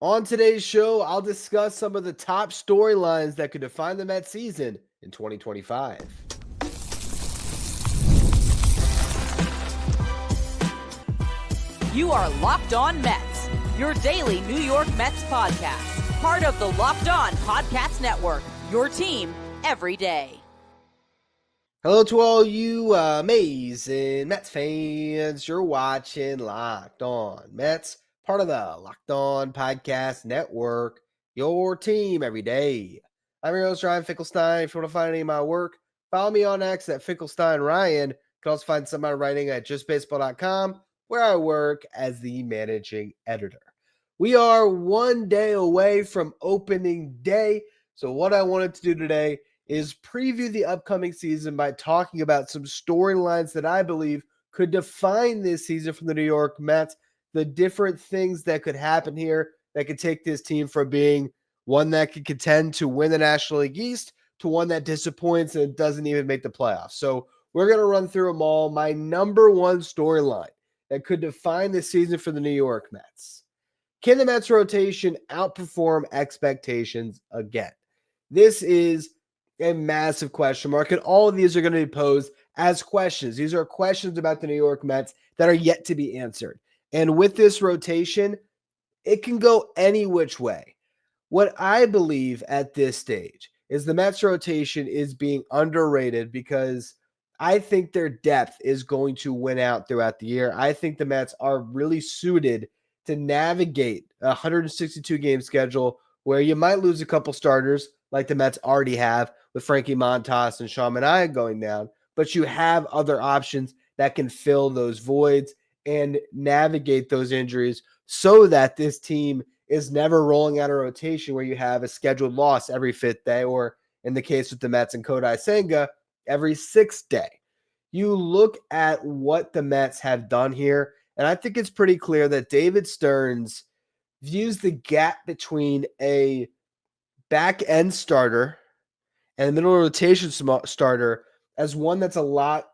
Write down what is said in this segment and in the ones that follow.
On today's show, I'll discuss some of the top storylines that could define the Mets season in 2025. You are Locked On Mets, your daily New York Mets podcast. Part of the Locked On Podcast Network, your team every day. Hello to all you amazing Mets fans. You're watching Locked On Mets, part of the Locked On Podcast Network, your team every day. I'm your host, Ryan Finkelstein. If you want to find any of my work, follow me on X at Finkelstein Ryan. You can also find some of my writing at justbaseball.com, where I work as the managing editor. We are one day away from opening day, so what I wanted to do today is preview the upcoming season by talking about some storylines that I believe could define this season from the New York Mets, the different things that could happen here that could take this team from being one that could contend to win the National League East to one that disappoints and doesn't even make the playoffs. So we're going to run through them all. My number one storyline that could define this season for the New York Mets. Can the Mets rotation outperform expectations again? This is a massive question mark, and all of these are going to be posed as questions. These are questions about the New York Mets that are yet to be answered. And with this rotation, it can go any which way. What I believe at this stage is the Mets rotation is being underrated because I think their depth is going to win out throughout the year. I think the Mets are really suited to navigate a 162 game schedule where you might lose a couple starters like the Mets already have with Frankie Montas and Sean Manaea going down, but you have other options that can fill those voids and navigate those injuries so that this team is never rolling out a rotation where you have a scheduled loss every fifth day, or in the case with the Mets and Kodai Senga, every sixth day. You look at what the Mets have done here, and I think it's pretty clear that David Stearns views the gap between a back-end starter and a middle rotation starter as one that's a lot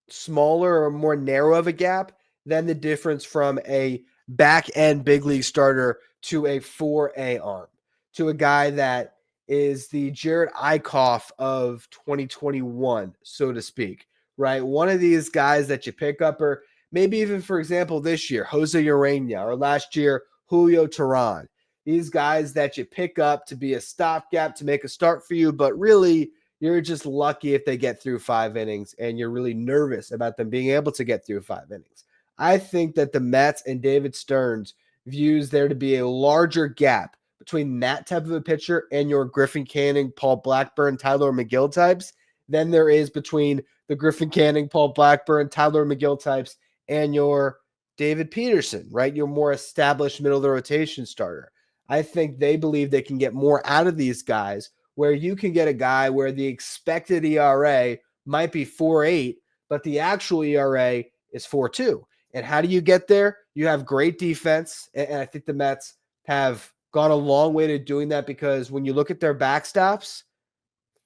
smaller or more narrow of a gap than the difference from a back-end big league starter to a 4A arm, to a guy that is the Jared Eichhoff of 2021, so to speak, right? One of these guys that you pick up, or maybe even, for example, this year, Jose Urena, or last year, Julio Teheran. These guys that you pick up to be a stopgap to make a start for you, but really you're just lucky if they get through 5 innings, and you're really nervous about them being able to get through 5 innings. I think that the Mets and David Stearns views there to be a larger gap between that type of a pitcher and your Griffin Canning, Paul Blackburn, Tyler McGill types than there is between the Griffin Canning, Paul Blackburn, Tyler McGill types and your David Peterson, right? Your more established middle of the rotation starter. I think they believe they can get more out of these guys, where you can get a guy where the expected ERA might be 4.8, but the actual ERA is 4.2. And how do you get there? You have great defense, and I think the Mets have gone a long way to doing that, because when you look at their backstops,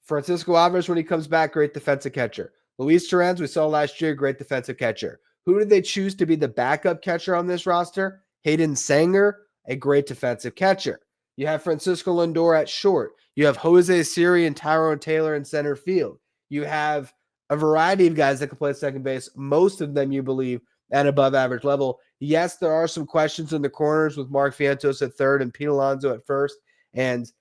Francisco Alvarez, when he comes back, great defensive catcher. Luis Torrens, we saw last year, great defensive catcher. Who did they choose to be the backup catcher on this roster? Hayden Sanger, a great defensive catcher. You have Francisco Lindor at short. You have Jose Siri and Tyrone Taylor in center field. You have a variety of guys that can play second base, most of them, you believe, at above average level. Yes, there are some questions in the corners with Mark Vientos at third and Pete Alonso at first. And,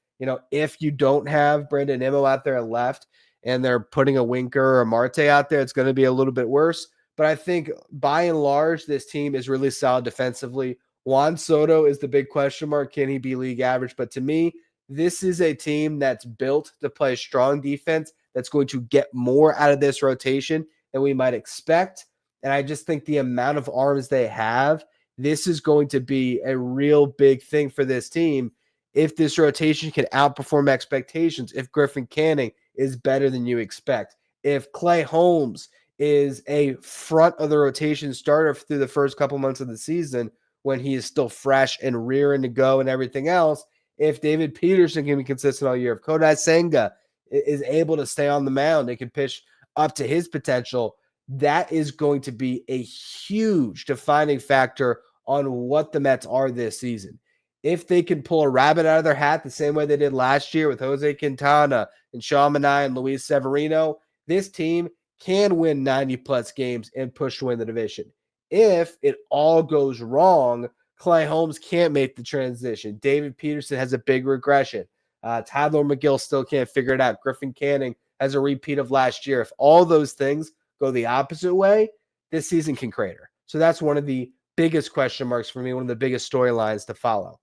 if you don't have Brandon Nimmo out there at left and they're putting a Winker or a Marte out there, it's going to be a little bit worse. But I think by and large, this team is really solid defensively. Juan Soto is the big question mark. Can he be league average? But to me, this is a team that's built to play strong defense, that's going to get more out of this rotation than we might expect. And I just think the amount of arms they have, this is going to be a real big thing for this team. If this rotation can outperform expectations, if Griffin Canning is better than you expect, if Clay Holmes is a front of the rotation starter through the first couple months of the season when he is still fresh and rearing to go and everything else, if David Peterson can be consistent all year, if Kodai Senga is able to stay on the mound and can pitch up to his potential, that is going to be a huge defining factor on what the Mets are this season. if they can pull a rabbit out of their hat the same way they did last year with Jose Quintana and Sean Manaea and Luis Severino, this team can win 90-plus games and push to win the division. If it all goes wrong, Clay Holmes can't make the transition. David Peterson has a big regression. Tyler McGill still can't figure it out. Griffin Canning has a repeat of last year. If all those things go the opposite way, this season can crater. So that's one of the biggest question marks for me, one of the biggest storylines to follow.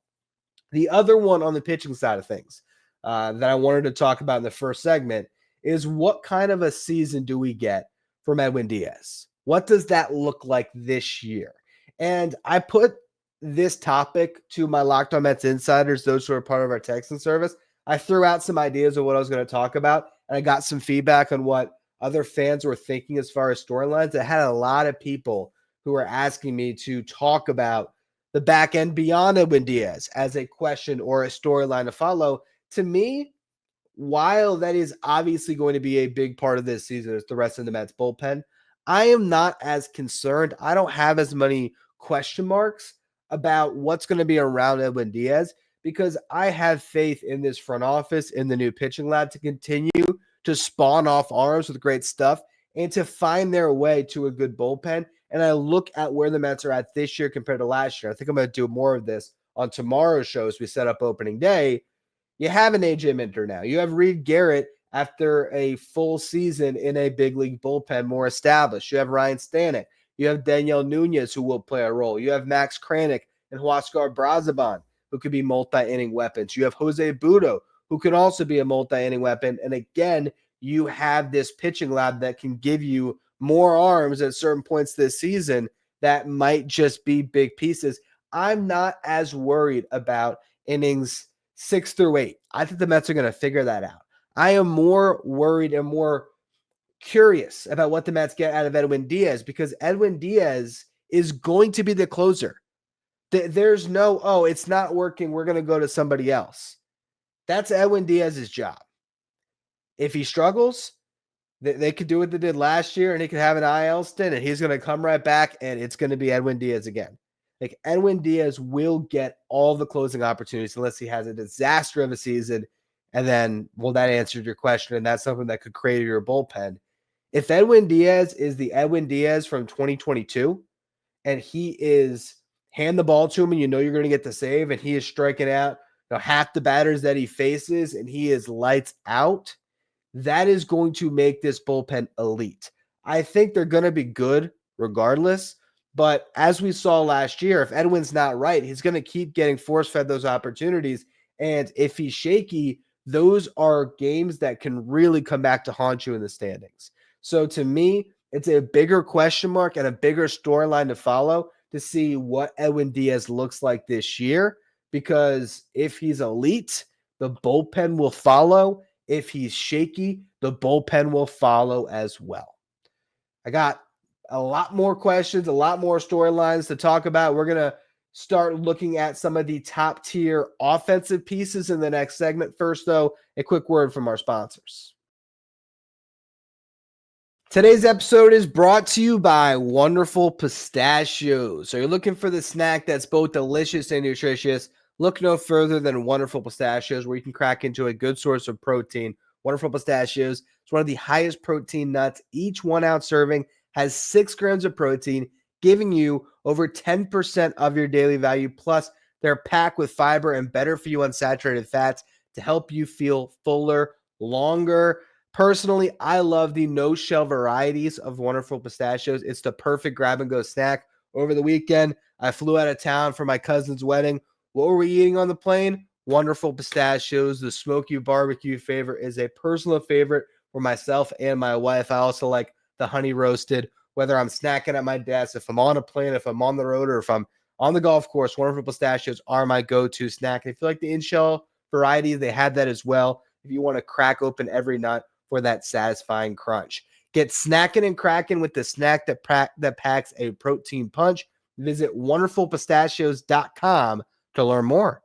The other one on the pitching side of things that I wanted to talk about in the first segment is what kind of a season do we get from Edwin Diaz? What does that look like this year? And I put this topic to my Locked On Mets insiders, those who are part of our texting service. I threw out some ideas of what I was going to talk about, and I got some feedback on what other fans were thinking as far as storylines. I had a lot of people who were asking me to talk about the back end beyond Edwin Diaz as a question or a storyline to follow. To me, while that is obviously going to be a big part of this season as the rest of the Mets bullpen, I am not as concerned. I don't have as many question marks about what's going to be around Edwin Diaz because I have faith in this front office, in the new pitching lab to continue to spawn off arms with great stuff and to find their way to a good bullpen. And I look at where the Mets are at this year compared to last year. I think I'm going to do more of this on tomorrow's show as we set up opening day. You have an AJ Minter now. You have Reed Garrett after a full season in a big league bullpen, more established. You have Ryan Stanek. You have Daniel Nunez, who will play a role. You have Max Kranick and Huascar Brazaban, who could be multi-inning weapons. You have Jose Budo, who can also be a multi-inning weapon. And again, you have this pitching lab that can give you more arms at certain points this season that might just be big pieces. I'm not as worried about innings 6 through 8. I think the Mets are going to figure that out. I am more worried and more curious about what the Mets get out of Edwin Diaz because Edwin Diaz is going to be the closer. There's no, oh, it's not working, we're going to go to somebody else. That's Edwin Diaz's job. If he struggles, they could do what they did last year and he could have an IL stint and he's going to come right back and it's going to be Edwin Diaz again. Like Edwin Diaz will get all the closing opportunities unless he has a disaster of a season. And then, well, that answered your question. And that's something that could create your bullpen. If Edwin Diaz is the Edwin Diaz from 2022 and he is hand the ball to him and you know you're going to get the save and he is striking out half the batters that he faces and he is lights out, that is going to make this bullpen elite. I think they're going to be good regardless. But as we saw last year, if Edwin's not right, he's going to keep getting force-fed those opportunities. And if he's shaky, those are games that can really come back to haunt you in the standings. So to me, it's a bigger question mark and a bigger storyline to follow to see what Edwin Diaz looks like this year. Because if he's elite, the bullpen will follow. If he's shaky, the bullpen will follow as well. I got a lot more questions, a lot more storylines to talk about. We're going to start looking at some of the top tier offensive pieces in the next segment. First, though, a quick word from our sponsors. Today's episode is brought to you by Wonderful Pistachios. So you're looking for the snack that's both delicious and nutritious. Look no further than Wonderful Pistachios, where you can crack into a good source of protein. Wonderful Pistachios is one of the highest protein nuts. Each 1 ounce serving has 6 grams of protein, giving you over 10% of your daily value. Plus, they're packed with fiber and better for you unsaturated fats to help you feel fuller, longer. Personally, I love the no-shell varieties of Wonderful Pistachios. It's the perfect grab-and-go snack. Over the weekend, I flew out of town for my cousin's wedding. What were we eating on the plane? Wonderful Pistachios. The smoky barbecue favorite is a personal favorite for myself and my wife. I also like the honey roasted, whether I'm snacking at my desk, if I'm on a plane, if I'm on the road, or if I'm on the golf course. Wonderful Pistachios are my go-to snack. And if you like the in-shell variety, they have that as well. If you want to crack open every nut for that satisfying crunch. Get snacking and cracking with the snack that packs a protein punch. Visit wonderfulpistachios.com to learn more.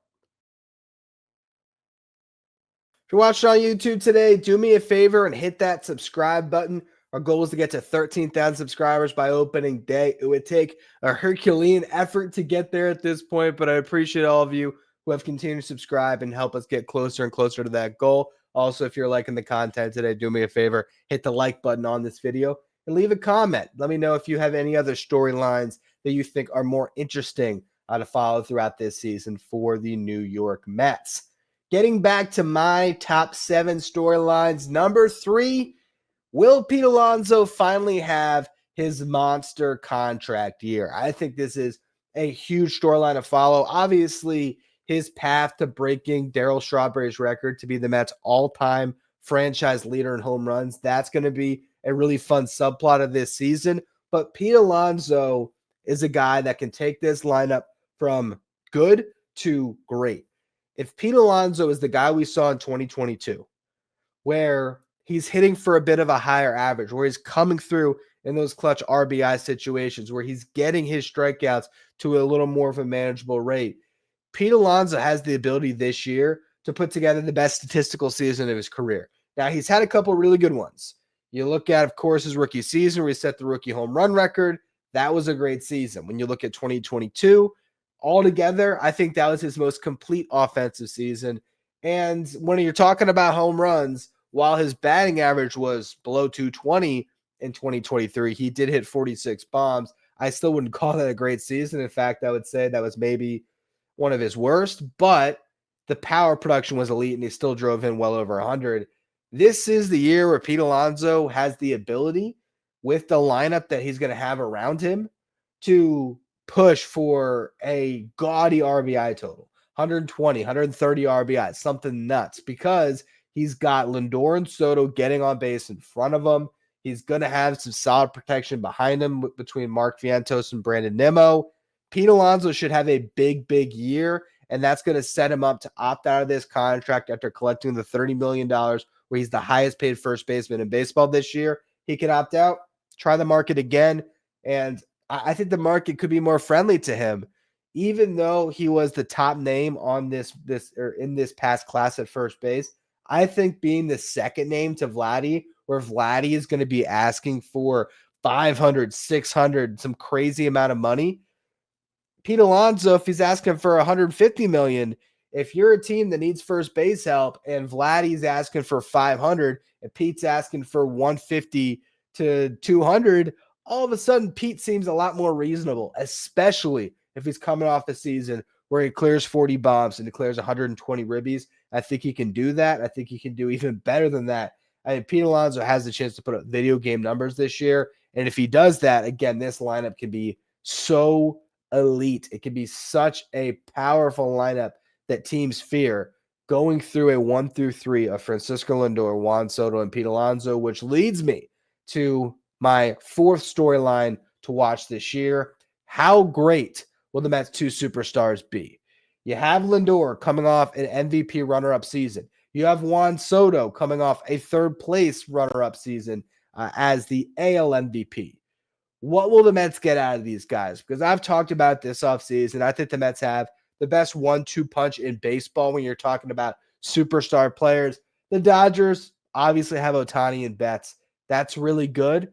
If you're watching on YouTube today, do me a favor and hit that subscribe button. Our goal is to get to 13,000 subscribers by opening day. It would take a Herculean effort to get there at this point, but I appreciate all of you who have continued to subscribe and help us get closer and closer to that goal. Also, if you're liking the content today, do me a favor, hit the like button on this video and leave a comment. Let me know if you have any other storylines that you think are more interesting to follow throughout this season for the New York Mets. Getting back to my top 7 storylines, number 3, will Pete Alonso finally have his monster contract year? I think this is a huge storyline to follow. Obviously, his path to breaking Darryl Strawberry's record to be the Mets' all-time franchise leader in home runs, that's going to be a really fun subplot of this season. But Pete Alonso is a guy that can take this lineup from good to great. If Pete Alonso is the guy we saw in 2022, where he's hitting for a bit of a higher average, where he's coming through in those clutch RBI situations, where he's getting his strikeouts to a little more of a manageable rate, Pete Alonso has the ability this year to put together the best statistical season of his career. Now, he's had a couple really good ones. You look at, of course, his rookie season where he set the rookie home run record. That was a great season. When you look at 2022, altogether, I think that was his most complete offensive season. And when you're talking about home runs, while his batting average was below 220 in 2023, he did hit 46 bombs. I still wouldn't call that a great season. In fact, I would say that was maybe one of his worst, but the power production was elite and he still drove in well over 100. This is the year where Pete Alonso has the ability, with the lineup that he's going to have around him, to push for a gaudy RBI total, 120, 130 RBI, something nuts, because he's got Lindor and Soto getting on base in front of him. He's going to have some solid protection behind him between Mark Vientos and Brandon Nimmo. Pete Alonso should have a big, big year, and that's going to set him up to opt out of this contract after collecting the $30 million, where he's the highest paid first baseman in baseball this year. He can opt out, try the market again, and I think the market could be more friendly to him. Even though he was the top name on this in this past class at first base, I think being the second name to Vladdy, where Vladdy is going to be asking for 500, 600, some crazy amount of money, Pete Alonso, if he's asking for 150 million, if you're a team that needs first base help and Vladdy's asking for 500 and Pete's asking for 150 to 200, all of a sudden Pete seems a lot more reasonable, especially if he's coming off a season where he clears 40 bombs and declares 120 ribbies. I think he can do that. I think he can do even better than that. I mean, Pete Alonso has the chance to put up video game numbers this year. And if he does that, again, this lineup can be so elite. It can be such a powerful lineup that teams fear, going through a 1-3 of Francisco Lindor, Juan Soto, and Pete Alonso, which leads me to my 4th storyline to watch this year. How great will the Mets' 2 superstars be? You have Lindor coming off an MVP runner-up season. You have Juan Soto coming off a 3rd place runner-up season as the AL MVP. What will the Mets get out of these guys? Because I've talked about this offseason. I think the Mets have the best 1-2 punch in baseball when you're talking about superstar players. The Dodgers obviously have Ohtani and Betts. That's really good.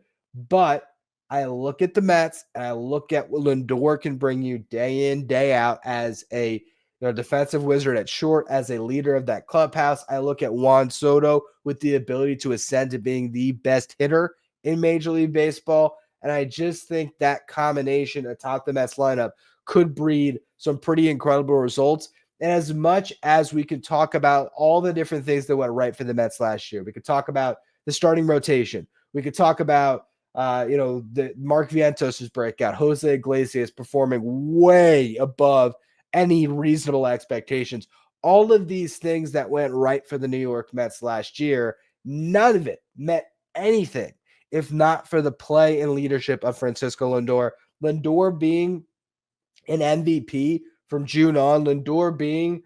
But I look at the Mets and I look at what Lindor can bring you day in, day out as a defensive wizard at short, as a leader of that clubhouse. I look at Juan Soto with the ability to ascend to being the best hitter in Major League Baseball. And I just think that combination atop the Mets lineup could breed some pretty incredible results. And as much as we can talk about all the different things that went right for the Mets last year, we could talk about the starting rotation. We could talk about, the Mark Vientos' breakout, Jose Iglesias performing way above any reasonable expectations. All of these things that went right for the New York Mets last year, none of it meant anything if not for the play and leadership of Francisco Lindor. Lindor being an MVP from June on, Lindor being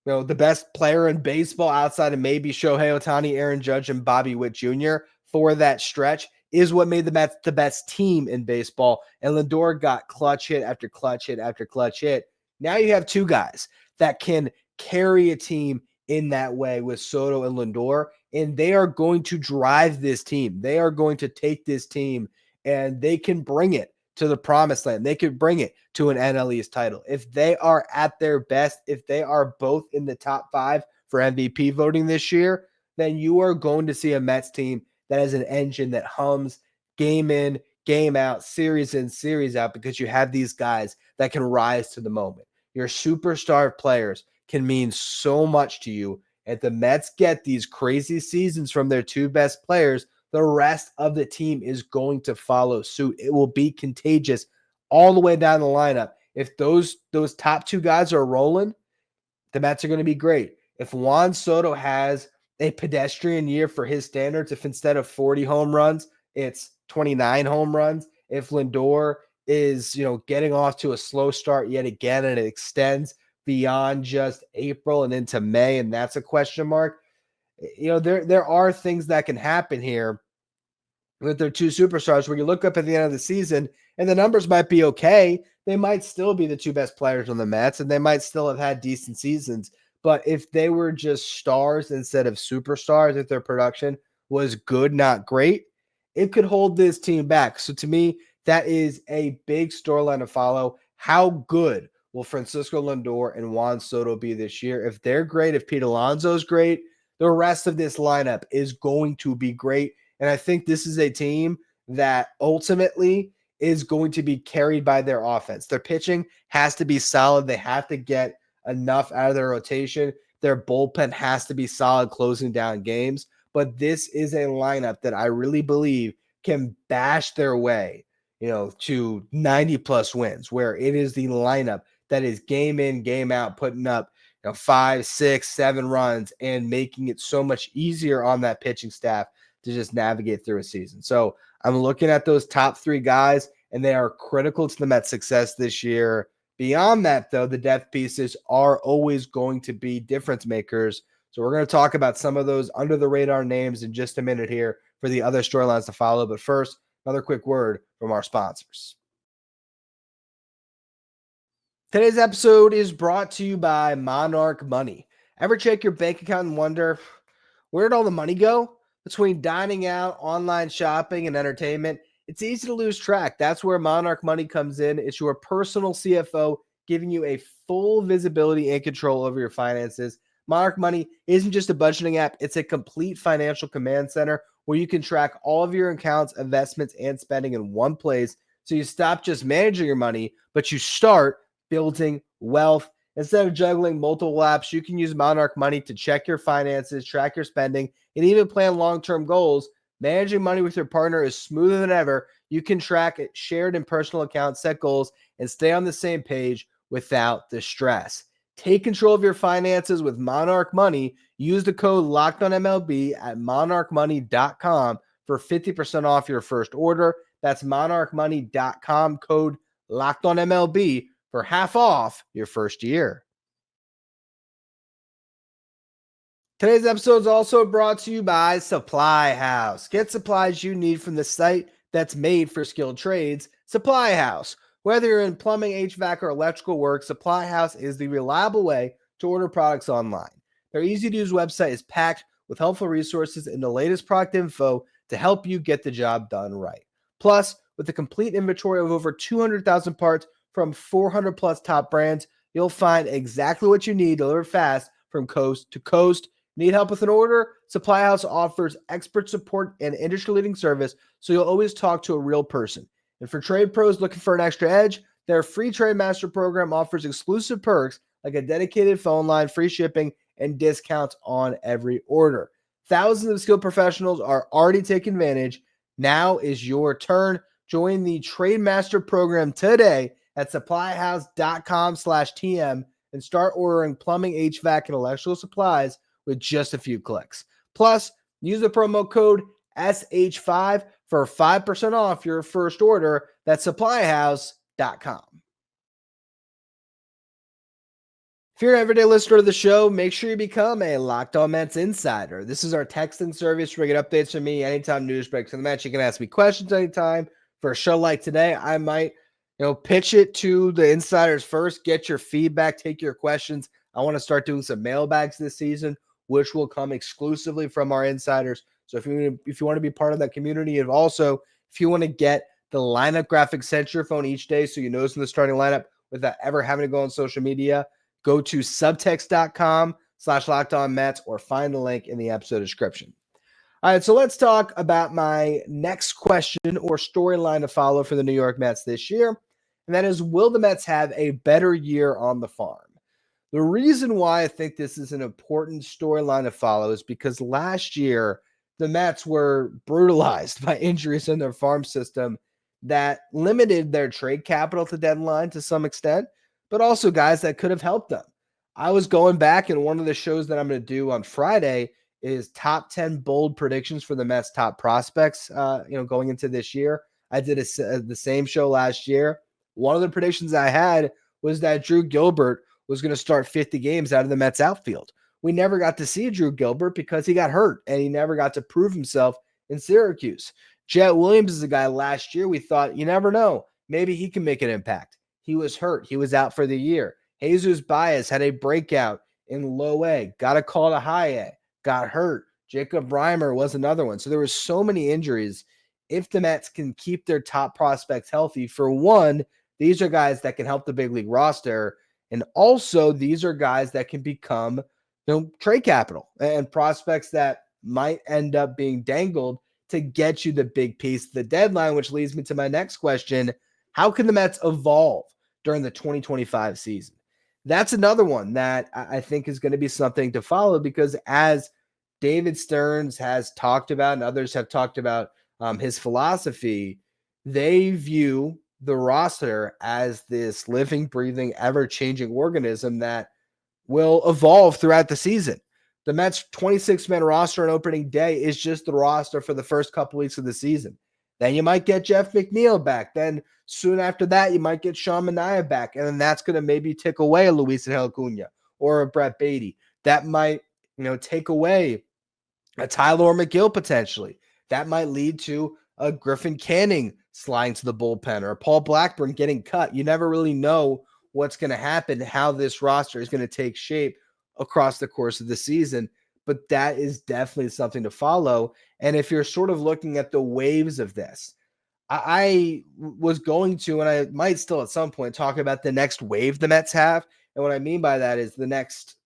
the best player in baseball outside of maybe Shohei Ohtani, Aaron Judge, and Bobby Witt Jr. for that stretch is what made the Mets the best team in baseball. And Lindor got clutch hit after clutch hit after clutch hit. Now you have 2 guys that can carry a team in that way with Soto and Lindor, and they are going to drive this team. They are going to take this team, and they can bring it to the promised land. They could bring it to an NL East title. If they are at their best, if they are both in the top 5 for MVP voting this year, then you are going to see a Mets team that has an engine that hums game in, game out, series in, series out, because you have these guys that can rise to the moment. Your superstar players can mean so much to you. If the Mets get these crazy seasons from their 2 best players, the rest of the team is going to follow suit. It will be contagious all the way down the lineup. If those top 2 guys are rolling, the Mets are going to be great. If Juan Soto has a pedestrian year for his standards, if instead of 40 home runs, it's 29 home runs, if Lindor is, getting off to a slow start yet again and it extends beyond just April and into May, and that's a question mark, there are things that can happen here with their 2 superstars where you look up at the end of the season and the numbers might be okay. They might still be the 2 best players on the Mets and they might still have had decent seasons. But if they were just stars instead of superstars, if their production was good, not great, it could hold this team back. So to me, that is a big storyline to follow. How good will Francisco Lindor and Juan Soto be this year? If they're great, if Pete Alonso's great, the rest of this lineup is going to be great. And I think this is a team that ultimately is going to be carried by their offense. Their pitching has to be solid. They have to get enough out of their rotation. Their bullpen has to be solid closing down games. But this is a lineup that I really believe can bash their way, to 90 plus wins, where it is the lineup that is game in, game out, putting up 5, 6, 7 runs and making it so much easier on that pitching staff to just navigate through a season. So I'm looking at those top 3 guys, and they are critical to the Mets' success this year. Beyond that, though, the depth pieces are always going to be difference makers. So we're going to talk about some of those under-the-radar names in just a minute here for the other storylines to follow. But first, another quick word from our sponsors. Today's episode is brought to you by Monarch Money. Ever check your bank account and wonder, where'd all the money go? Between dining out, online shopping, and entertainment, it's easy to lose track. That's where Monarch Money comes in. It's your personal CFO giving you a full visibility and control over your finances. Monarch Money isn't just a budgeting app. It's a complete financial command center where you can track all of your accounts, investments, and spending in one place. So you stop just managing your money, but you start building wealth. Instead of juggling multiple apps, you can use Monarch Money to check your finances, track your spending, and even plan long-term goals. Managing money with your partner is smoother than ever. You can track shared and personal accounts, set goals, and stay on the same page without the stress. Take control of your finances with Monarch Money. Use the code LOCKEDONMLB at monarchmoney.com for 50% off your first order. That's monarchmoney.com, code LOCKEDONMLB for half off your first year. Today's episode is also brought to you by Supply House. Get supplies you need from the site that's made for skilled trades, Supply House. Whether you're in plumbing, HVAC, or electrical work, Supply House is the reliable way to order products online. Their easy-to-use website is packed with helpful resources and the latest product info to help you get the job done right. Plus, with a complete inventory of over 200,000 parts from 400 plus top brands, you'll find exactly what you need delivered fast from coast to coast. Need help with an order? Supply House offers expert support and industry-leading service, so you'll always talk to a real person. And for trade pros looking for an extra edge, their free Trade Master program offers exclusive perks like a dedicated phone line, free shipping, and discounts on every order. Thousands of skilled professionals are already taking advantage. Now is your turn. Join the Trade Master program today at supplyhouse.com/TM and start ordering plumbing, HVAC, and electrical supplies with just a few clicks. Plus, use the promo code SH5 for 5% off your first order. That's supplyhouse.com. If you're an everyday listener to the show, make sure you become a Locked On Mets insider. This is our texting service where you get updates from me anytime news breaks in the match. You can ask me questions anytime. For a show like today, I might pitch it to the insiders first, get your feedback, take your questions. I want to start doing some mailbags this season, which will come exclusively from our insiders. So if you want to be part of that community, and also if you want to get the lineup graphic sent to your phone each day so you know it's in the starting lineup without ever having to go on social media, go to subtext.com/lockedonmets or find the link in the episode description. All right, so let's talk about my next question or storyline to follow for the New York Mets this year. And that is, will the Mets have a better year on the farm? The reason why I think this is an important storyline to follow is because last year, the Mets were brutalized by injuries in their farm system that limited their trade capital to deadline to some extent, but also guys that could have helped them. I was going back, and one of the shows that I'm going to do on Friday is top 10 bold predictions for the Mets top prospects, going into this year. I did the same show last year. One of the predictions I had was that Drew Gilbert was going to start 50 games out of the Mets outfield. We never got to see Drew Gilbert because he got hurt and he never got to prove himself in Syracuse. Jet Williams is a guy last year we thought, you never know, maybe he can make an impact. He was hurt. He was out for the year. Jesus Baez had a breakout in low A, got a call to high A, got hurt. Jacob Reimer was another one. So there were so many injuries. If the Mets can keep their top prospects healthy, for one, these are guys that can help the big league roster. And also, these are guys that can become trade capital and prospects that might end up being dangled to get you the big piece of the deadline, which leads me to my next question. How can the Mets evolve during the 2025 season? That's another one that I think is going to be something to follow, because as David Stearns has talked about and others have talked about his philosophy, they view the roster as this living, breathing, ever-changing organism that will evolve throughout the season. The Mets 26-man roster on opening day is just the roster for the first couple weeks of the season. Then you might get Jeff McNeil back. Then soon after that, you might get Sean Manaea back. And then that's going to maybe take away a Luis Acuna or a Brett Beatty. That might, take away a Tyler McGill potentially. That might lead to a Griffin Canning sliding to the bullpen or Paul Blackburn getting cut. You never really know what's going to happen, how this roster is going to take shape across the course of the season. But that is definitely something to follow. And if you're sort of looking at the waves of this, I was going to, and I might still at some point, talk about the next wave the Mets have. And what I mean by that is the next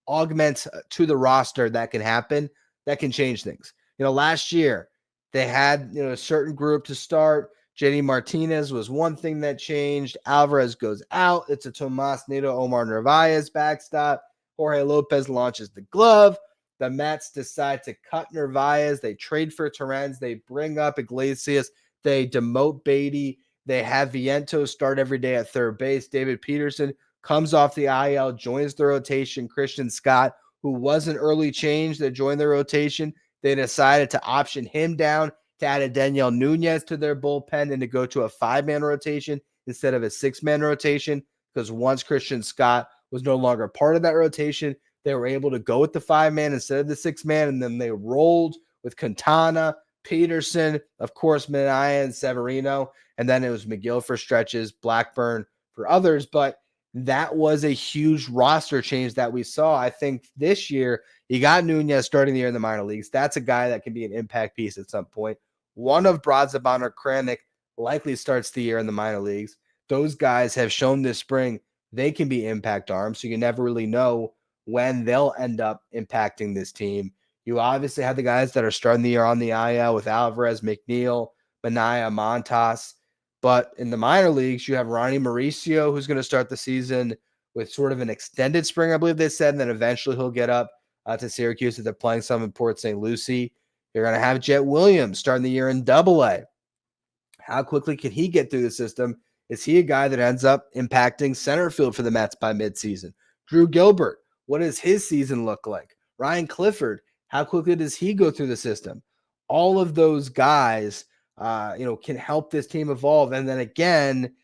augment to the roster that can happen, that can change things. Last year they had, a certain group to start. JD Martinez was one thing that changed. Alvarez goes out. It's a Tomas Nido, Omar Narvaez backstop. Jorge Lopez launches the glove. The Mets decide to cut Narvaez. They trade for Torrens. They bring up Iglesias. They demote Beatty. They have Vientos start every day at third base. David Peterson comes off the IL, joins the rotation. Christian Scott, who was an early change that joined the rotation, they decided to option him down to add a Daniel Nunez to their bullpen and to go to a 5-man rotation instead of a 6-man rotation, because once Christian Scott was no longer part of that rotation, they were able to go with the 5-man instead of the 6-man, and then they rolled with Quintana, Peterson, of course, Manaea and Severino, and then it was McGill for stretches, Blackburn for others, but that was a huge roster change that we saw. I think this year, you got Nunez starting the year in the minor leagues. That's a guy that can be an impact piece at some point. One of Braziban or Kranick likely starts the year in the minor leagues. Those guys have shown this spring they can be impact arms, so you never really know when they'll end up impacting this team. You obviously have the guys that are starting the year on the IL with Alvarez, McNeil, Manaea, Montas. But in the minor leagues, you have Ronnie Mauricio, who's going to start the season with sort of an extended spring, I believe they said, and then eventually he'll get up to Syracuse if they're playing some in Port St. Lucie. You're going to have Jet Williams starting the year in Double-A. How quickly can he get through the system? Is he a guy that ends up impacting center field for the Mets by midseason? Drew Gilbert, what does his season look like? Ryan Clifford, how quickly does he go through the system? All of those guys, can help this team evolve. And then again,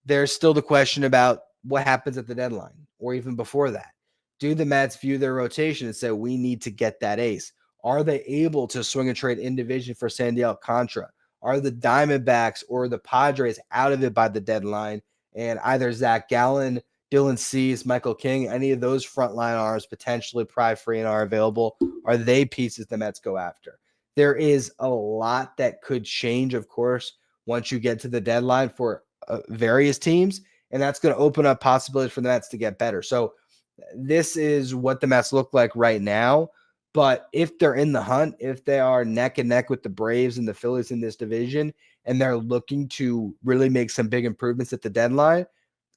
there's still the question about what happens at the deadline or even before that. Do the Mets view their rotation and say, we need to get that ace? Are they able to swing a trade in division for Sandy Alcantara? Are the Diamondbacks or the Padres out of it by the deadline? And either Zach Gallen, Dylan Cease, Michael King, any of those frontline arms potentially prize free and are available, are they pieces the Mets go after? There is a lot that could change, of course, once you get to the deadline for various teams, and that's going to open up possibilities for the Mets to get better. So this is what the Mets look like right now. But if they're in the hunt, if they are neck and neck with the Braves and the Phillies in this division, and they're looking to really make some big improvements at the deadline,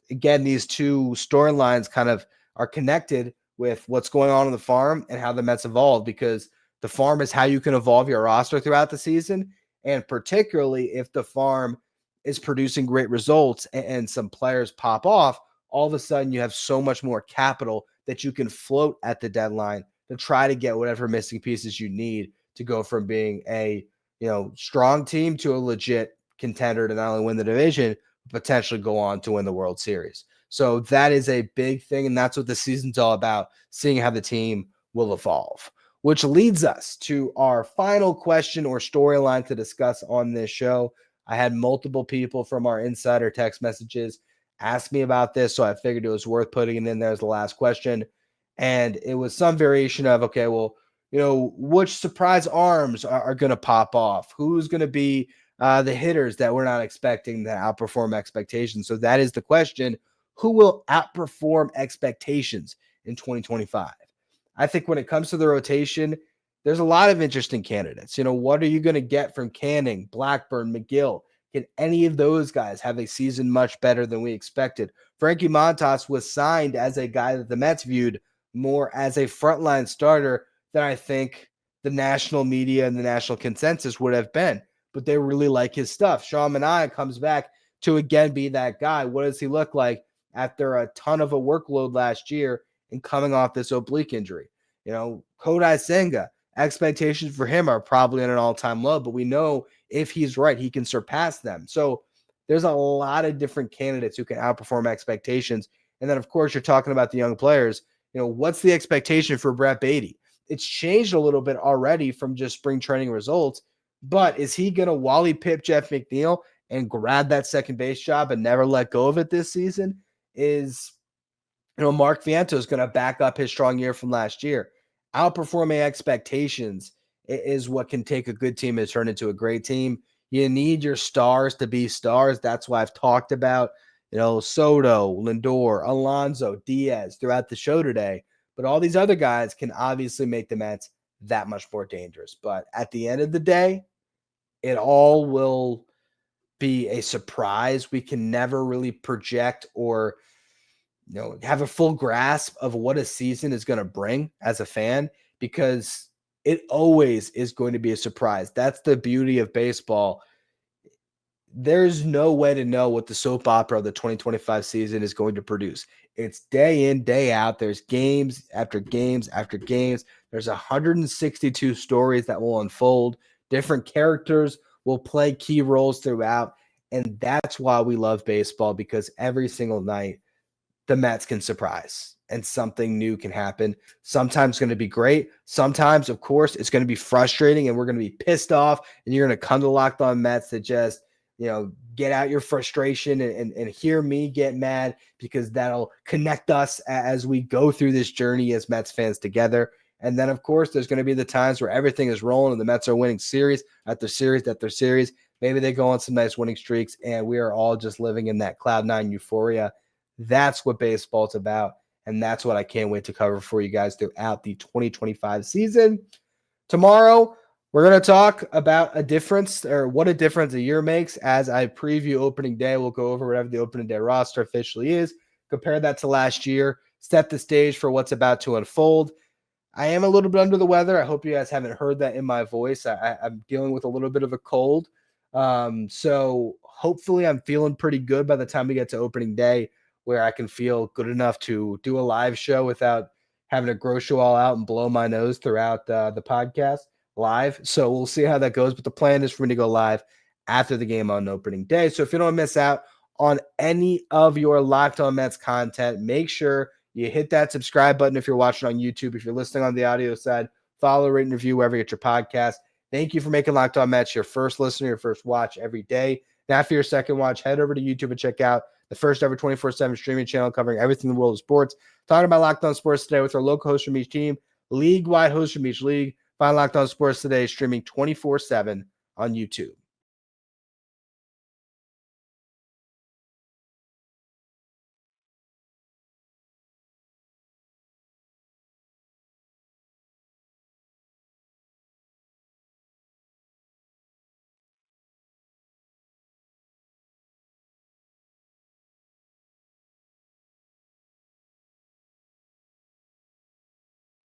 again, these two storylines kind of are connected with what's going on the farm and how the Mets evolve, because the farm is how you can evolve your roster throughout the season. And particularly if the farm is producing great results and some players pop off, all of a sudden you have so much more capital that you can float at the deadline to try to get whatever missing pieces you need to go from being a strong team to a legit contender to not only win the division, potentially go on to win the World Series. So that is a big thing, and that's what the season's all about, seeing how the team will evolve. Which leads us to our final question or storyline to discuss on this show. I had multiple people from our insider text messages ask me about this, so I figured it was worth putting it in there as the last question. And it was some variation of, okay, well, which surprise arms are going to pop off? Who's going to be the hitters that we're not expecting to outperform expectations? So that is the question. Who will outperform expectations in 2025? I think when it comes to the rotation, there's a lot of interesting candidates. What are you going to get from Canning, Blackburn, McGill? Can any of those guys have a season much better than we expected? Frankie Montas was signed as a guy that the Mets viewed more as a frontline starter than I think the national media and the national consensus would have been. But they really like his stuff. Sean Manaea comes back to again be that guy. What does he look like after a ton of a workload last year and coming off this oblique injury? Kodai Senga, expectations for him are probably at an all-time low, but we know if he's right, he can surpass them. So there's a lot of different candidates who can outperform expectations. And then, of course, you're talking about the young players. What's the expectation for Brett Baty? It's changed a little bit already from just spring training results, but is he going to Wally Pip Jeff McNeil and grab that second base job and never let go of it this season? Is Mark Vientos is going to back up his strong year from last year? Outperforming expectations is what can take a good team and turn into a great team. You need your stars to be stars. That's why I've talked about, Soto, Lindor, Alonso, Diaz throughout the show today. But all these other guys can obviously make the Mets that much more dangerous. But at the end of the day, it all will be a surprise. We can never really project or have a full grasp of what a season is going to bring as a fan, because it always is going to be a surprise. That's the beauty of baseball. There's no way to know what the soap opera of the 2025 season is going to produce. It's day in, day out. There's games after games after games. There's 162 stories that will unfold. Different characters will play key roles throughout. And that's why we love baseball, because every single night the Mets can surprise and something new can happen. Sometimes it's going to be great. Sometimes, of course, it's going to be frustrating and we're going to be pissed off, and you're going to come to Locked On Mets to just, get out your frustration and hear me get mad, because that'll connect us as we go through this journey as Mets fans together. And then, of course, there's going to be the times where everything is rolling and the Mets are winning series after series after series. Maybe they go on some nice winning streaks and we are all just living in that cloud nine euphoria. That's what baseball's about, and that's what I can't wait to cover for you guys throughout the 2025 season. Tomorrow, we're going to talk about a difference, or what a difference a year makes. As I preview opening day, we'll go over whatever the opening day roster officially is, compare that to last year, set the stage for what's about to unfold. I am a little bit under the weather. I hope you guys haven't heard that in my voice. I'm dealing with a little bit of a cold. So hopefully I'm feeling pretty good by the time we get to opening day, where I can feel good enough to do a live show without having to gross you all out and blow my nose throughout the podcast live. So we'll see how that goes. But the plan is for me to go live after the game on opening day. So if you don't want to miss out on any of your Locked On Mets content, make sure you hit that subscribe button if you're watching on YouTube. If you're listening on the audio side, follow, rate, and review wherever you get your podcast. Thank you for making Locked On Mets your first listener, your first watch every day. Now for your second watch, head over to YouTube and check out the first ever 24/7 streaming channel covering everything in the world of sports. Talking about Locked On Sports Today with our local host from each team, league-wide host from each league. Find Locked On Sports Today streaming 24/7 on YouTube.